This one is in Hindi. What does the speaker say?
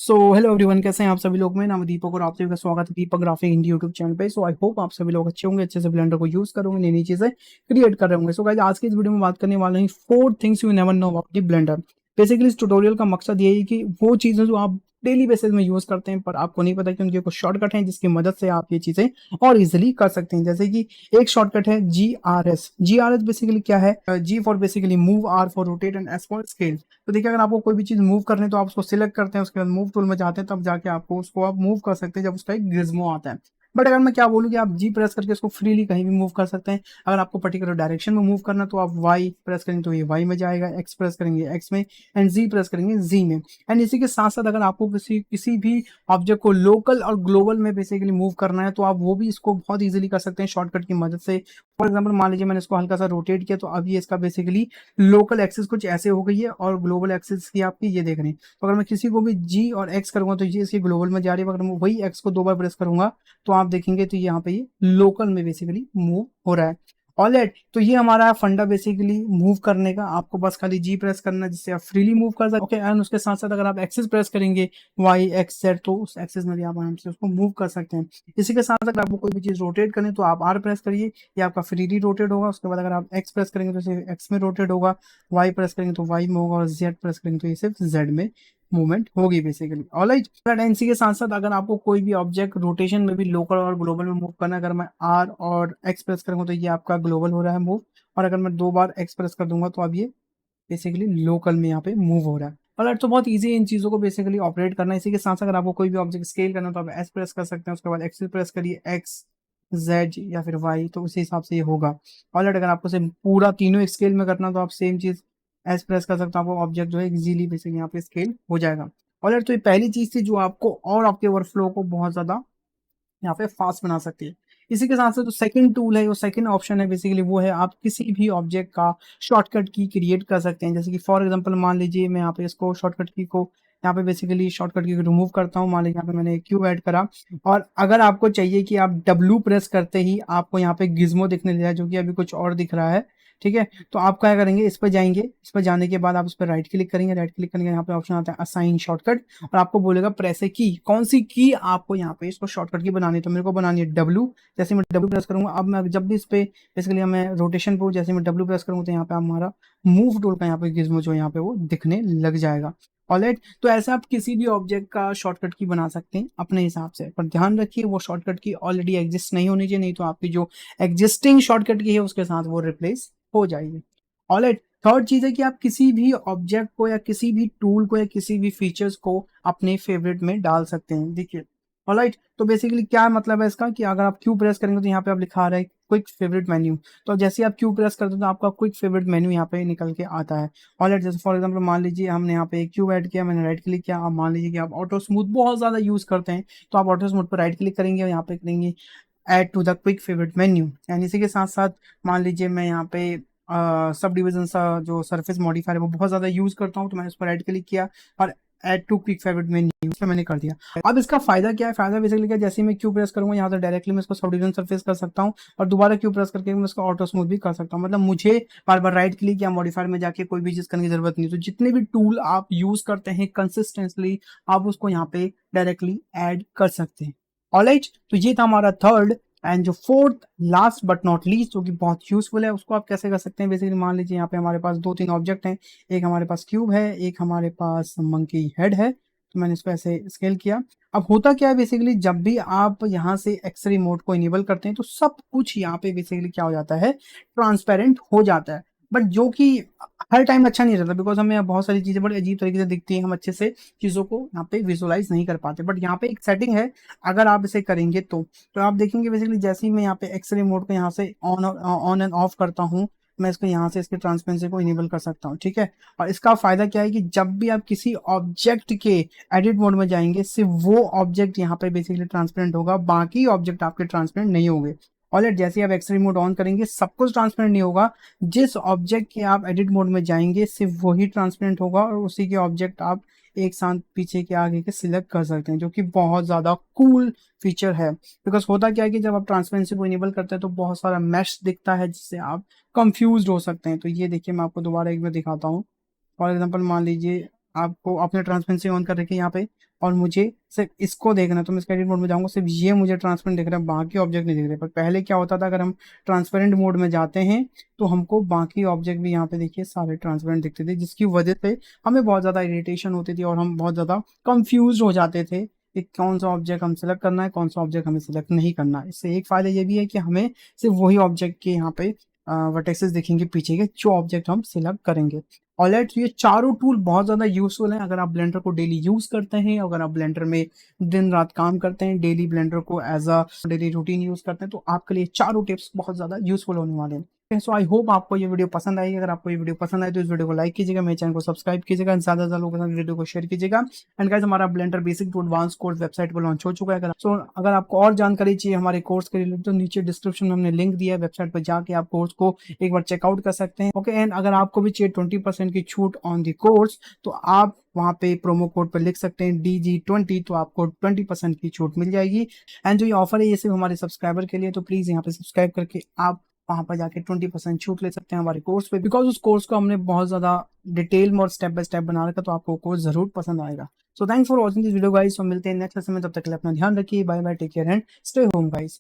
हेलो एवरीवन, कैसे हैं आप सभी लोग। मैं नाम है दीपक और आप सभी का स्वागत है दीपक ग्राफिक हिंदी यूट्यूब चैनल पे। आई होप आप सभी लोग अच्छे होंगे, अच्छे से ब्लेंडर को यूज करोगे, नई नई चीजें क्रिएट कर रहे होंगे। गाइस, आज की इस वीडियो में बात करने वाले हैं 4 things you never know about the blender. Basically इस ट्यूटोरियल का मकसद ये है कि वो चीजें जो आप डेली बेसिस में यूज करते हैं पर आपको नहीं पता कि उनके कुछ शॉर्टकट हैं जिसकी मदद से आप ये चीजें और इजिली कर सकते हैं। जैसे कि एक शॉर्टकट है GRS। GRS बेसिकली क्या है? G for basically move, R for rotate and S for scale. तो देखिए, अगर आपको कोई भी चीज मूव करनी है तो आप उसको सिलेक्ट करते हैं, उसके बाद मूव टूल में जाते हैं, तब जाके आपको उसको आप मूव कर सकते हैं जब उसका एक गिज्मो आता है। बट अगर मैं क्या बोलूँ कि आप जी प्रेस करके इसको फ्रीली कहीं भी मूव कर सकते हैं। अगर आपको पर्टिकुलर डायरेक्शन में मूव करना तो आप वाई प्रेस करेंगे तो ये वाई में जाएगा, एक्स प्रेस करेंगे एक्स में, एंड जी प्रेस करेंगे जी में। एंड इसी के साथ साथ अगर आपको किसी किसी भी ऑब्जेक्ट को लोकल और ग्लोबल में बेसिकली मूव करना है तो आप वो भी इसको बहुत इजीली कर सकते हैं शॉर्टकट की मदद से। फॉर एग्जाम्पल, मान लीजिए मैंने इसको हल्का सा रोटेट किया तो अब ये इसका बेसिकली लोकल एक्सिस कुछ ऐसे हो गई है और ग्लोबल एक्सिस की आपकी ये देख रहे हैं। तो अगर मैं किसी को भी जी और एक्स करूंगा तो ये इसकी ग्लोबल में जा रही है। अगर मैं वही एक्स को 2 बार प्रेस करूंगा तो आप देखेंगे तो यहाँ पे ये लोकल में बेसिकली मूव हो रहा है। ऑलराइट, तो ये हमारा फंडा बेसिकली मूव करने का। आपको बस खाली जी प्रेस करना है जिससे आप फ्रीली मूव कर सकते हैं। एंड उसके साथ साथ अगर आप एक्सिस प्रेस करेंगे वाई एक्स जेड तो उस एक्सिस में भी आप आराम से उसको मूव कर सकते हैं। इसी के साथ अगर आपको कोई भी चीज रोटेट करनी तो आप आर प्रेस करिए, ये आपका फ्रीली रोटेट होगा। उसके बाद अगर आप एक्स प्रेस करेंगे तो एक्स में रोटेट होगा, वाई प्रेस करेंगे तो वाई में होगा, और जेड प्रेस करेंगे तो ये सिर्फ जेड में मूवमेंट होगी बेसिकली। ऑलराइट, इसी के साथ साथ अगर आपको कोई भी ऑब्जेक्ट रोटेशन में भी लोकल और ग्लोबल में मूव करना है, अगर मैं आर और एक्स प्रेस करूंगा तो ये आपका ग्लोबल हो रहा है मूव, और अगर मैं 2 बार एक्स प्रेस कर दूंगा तो अब ये बेसिकली लोकल में यहाँ पे मूव हो रहा है। ऑलराइट, तो बहुत इजी है इन चीजों को बेसिकली ऑपरेट करना। इसी के साथ साथ अगर आपको कोई भी ऑब्जेक्ट स्केल करना है तो आप एस प्रेस कर सकते हैं, उसके बाद एक्स प्रेस करिए, एक्स जेड या फिर वाई, तो उसी हिसाब से ये होगा। ऑलराइट, अगर आपको सिर्फ पूरा तीनों एक स्केल में करना तो आप सेम चीज एस प्रेस कर सकते हैं, आपको ऑब्जेक्ट जो है इजीली बेसिकली यहाँ पे स्केल हो जाएगा। ऑलराइट, तो ये पहली चीज थी जो आपको और आपके वर्कफ्लो को बहुत ज्यादा यहाँ पे फास्ट बना सकती है। इसी के साथ साथ जो सेकंड टूल है, जो सेकंड ऑप्शन है बेसिकली वो है आप किसी भी ऑब्जेक्ट का शॉर्टकट की क्रिएट कर सकते हैं। जैसे कि फॉर एग्जांपल मान लीजिए मैं यहाँ पे इसको शॉर्टकट की को यहाँ पे बेसिकली शॉर्टकट की रिमूव करता हूँ। मान लीजिए यहाँ पे मैंने क्यू ऐड करा, और अगर आपको चाहिए कि आप डब्ल्यू प्रेस करते ही आपको यहाँ पे गिज्मो दिखने लगा जो कि अभी कुछ और दिख रहा है, ठीक है, तो आप क्या करेंगे, इस पर जाएंगे, इस पर जाने के बाद आप इस पर राइट क्लिक करेंगे, राइट क्लिक करने के यहाँ पे ऑप्शन आता है असाइन शॉर्टकट, और आपको बोलेगा प्रेस ए की, कौन सी की आपको यहाँ पे इसको शॉर्टकट की बनानी है। तो मेरे को बनानी है डब्ल्यू। जैसे मैं डब्ल्यू प्रेस करूंगा, अब मैं जब भी इस पे बेसिकली मैं रोटेशन पे जैसे मैं डब्ल्यू प्रेस करूंगा तो यहाँ पे हमारा मूव टूल का यहाँ पे गिज्मो जो यहाँ पे वो दिखने लग जाएगा। ऑलराइट, तो ऐसे आप किसी भी ऑब्जेक्ट का शॉर्टकट की बना सकते हैं अपने हिसाब से, पर ध्यान रखिए वो शॉर्टकट की ऑलरेडी एग्जिस्ट नहीं होनी चाहिए, नहीं तो आपकी जो एग्जिस्टिंग शॉर्टकट की है उसके साथ वो रिप्लेस हो जाएगी। ऑलराइट, थर्ड चीज है कि आप किसी भी ऑब्जेक्ट को या किसी भी टूल को या किसी भी फीचर्स को अपने फेवरेट में डाल सकते हैं। देखिए, ऑलराइट, तो बेसिकली क्या मतलब है इसका कि अगर आप क्यू प्रेस करेंगे तो यहाँ पे आप लिखा रहा है क्विक फेवरेट मेन्यू, तो जैसे आप क्यू प्रेस करते हो तो आपका क्विक फेवरेट मेन्यू यहाँ पे निकल के आता है। ऑलराइट, जैसे फॉर एग्जांपल मान लीजिए हमने यहाँ पे क्यू ऐड किया, मैंने राइट क्लिक किया। अब मान लीजिए कि आप ऑटो स्मूथ बहुत ज्यादा यूज करते हैं तो आप ऑटो स्मूथ पर राइट क्लिक करेंगे और यहाँ पे करेंगे add to the quick favourite menu. And इसी के साथ साथ मान लीजिए मैं यहाँ पे सब डिविजन सा जो सरफेस मॉडिफायर है वो बहुत ज्यादा यूज करता हूँ, तो मैंने उस पर राइट क्लिक किया और add to quick favourite menu पे मैंने कर दिया। अब इसका फायदा क्या है? फायदा बेसिकली क्या है, जैसे मैं क्यू प्रेस करूंगा यहाँ से डायरेक्टली मैं इसको सब डिवीजन सरफेस कर सकता हूँ, और दोबारा क्यू प्रेस करके मैं इसको ऑटो स्मूथ भी कर सकता हूँ। मतलब मुझे बार बार राइट क्लिक या मॉडिफायर में जाके कोई भी चीज करने की जरूरत नहीं। तो जितने भी टूल आप यूज करते हैं कंसिस्टेंटली आप उसको यहाँ पे डायरेक्टली ऐड कर सकते हैं। ऑलराइट, तो ये था हमारा थर्ड। एंड जो fourth last but not least जो कि बहुत यूजफुल है उसको आप कैसे कर सकते हैं। बेसिकली मान लीजिए यहाँ पे हमारे पास 2-3 ऑब्जेक्ट हैं, एक हमारे पास क्यूब है, एक हमारे पास मंकी हेड है, तो मैंने इसको ऐसे स्केल किया। अब होता क्या है, बेसिकली जब भी आप यहाँ से एक्सरे मोड को इनेबल करते हैं तो सब कुछ यहाँ पे बेसिकली क्या हो जाता है, ट्रांसपेरेंट हो जाता है। बट जो कि हर टाइम अच्छा नहीं रहता, बिकॉज हमें बहुत सारी चीजें बड़ी अजीब तरीके से दिखती हैं, हम अच्छे से चीजों को यहाँ पे विजुअलाइज नहीं कर पाते। बट यहाँ पे एक सेटिंग है, अगर आप इसे करेंगे तो आप देखेंगे बेसिकली जैसे ही मैं यहाँ पे एक्सरे मोड को यहाँ से ऑन एंड ऑफ करता हूँ, मैं इसको यहाँ से इसके ट्रांसपेरेंसी को इनेबल कर सकता हूँ, ठीक है। और इसका फायदा क्या है कि जब भी आप किसी ऑब्जेक्ट के एडिट मोड में जाएंगे सिर्फ वो ऑब्जेक्ट यहाँ पे बेसिकली ट्रांसपेरेंट होगा, बाकी ऑब्जेक्ट आपके ट्रांसपेरेंट नहीं होंगे। ऑलराइट, जैसे आप एक्सरे मोड ऑन करेंगे सब कुछ ट्रांसपेरेंट नहीं होगा, जिस ऑब्जेक्ट के आप एडिट मोड में जाएंगे सिर्फ वही ट्रांसपेरेंट होगा, और उसी के ऑब्जेक्ट आप एक साथ पीछे के आगे के सिलेक्ट कर सकते हैं, जो कि बहुत ज्यादा कूल फीचर है। बिकॉज होता क्या है कि जब आप ट्रांसपेरेंसी को इनेबल करते हैं तो बहुत सारा मैश दिखता है जिससे आप कंफ्यूज हो सकते हैं। तो ये देखिए मैं आपको दोबारा एक बार दिखाता हूँ। फॉर एग्जाम्पल मान लीजिए आपको अपने ट्रांसपेरेंसी ऑन कर रखी है यहाँ पे, और मुझे सिर्फ इसको देखना है, तो मैं इसका एडिट मोड में जाऊंगा, सिर्फ ये मुझे ट्रांसपेरेंट दिख रहा है, बाकी ऑब्जेक्ट नहीं दिख रहे। पर पहले क्या होता था, अगर हम ट्रांसपेरेंट मोड में जाते हैं तो हमको बाकी ऑब्जेक्ट भी यहाँ पे देखिए सारे ट्रांसपेरेंट दिखते थे, जिसकी वजह से हमें बहुत ज्यादा इरिटेशन होती थी और हम बहुत ज्यादा कंफ्यूज हो जाते थे कि कौन सा ऑब्जेक्ट हम सिलेक्ट करना है, कौन सा ऑब्जेक्ट हमें सिलेक्ट नहीं करना है। इससे एक फायदा ये भी है कि हमें सिर्फ वही ऑब्जेक्ट के यहाँ पे वर्टेक्सेस दिखेंगे पीछे के, जो ऑब्जेक्ट हम सिलेक्ट करेंगे। ऑलराइट, ये चारों टूल बहुत ज्यादा यूजफुल हैं अगर आप ब्लेंडर को डेली यूज करते हैं, अगर आप ब्लेंडर में दिन रात काम करते हैं, डेली ब्लेंडर को as a daily routine use करते हैं, तो आपके लिए चारों टिप्स बहुत ज्यादा यूजफुल होने वाले हैं। सो आई होप आपको ये वीडियो पसंद आएगी। अगर आपको ये वीडियो पसंद आए तो इस वीडियो को लाइक कीजिएगा, मेरे चैनल को सब्सक्राइब कीजिएगा, ज्यादा से ज्यादा लोगों के साथ वीडियो को शेयर कीजिएगा। एंड गाइस, हमारा blender basic to advance course website पर लॉन्च हो चुका है। अगर आपको और जानकारी चाहिए हमारे कोर्स के रिलेटेड तो नीचे डिस्क्रिप्शन में हमने लिंक दिया है, वेबसाइट पर जाके आप कोर्स को एक बार चेकआउट कर सकते हैं। ओके, एंड अगर आपको भी चाहिए 20% की छूट ऑन दी कोर्स, तो आप वहां पे प्रोमो कोड पर लिख सकते हैं DG20, तो आपको 20% की छूट मिल जाएगी। एंड जो ये ऑफर है ये सिर्फ हमारे सब्सक्राइबर के लिए, तो प्लीज यहाँ पे सब्सक्राइब करके आप वहां पर जाके 20% छूट ले सकते हैं हमारे कोर्स पे, बिकॉज उस कोर्स को हमने बहुत ज्यादा डिटेल में और स्टेप बाय स्टेप बना रखा, तो आपको कोर्स जरूर पसंद आएगा। So thanks for watching this video guys, तो मिलते हैं नेक्स्ट लेसन में, तब तक के लिए अपना ध्यान रखिए, bye bye, take care and stay home guys.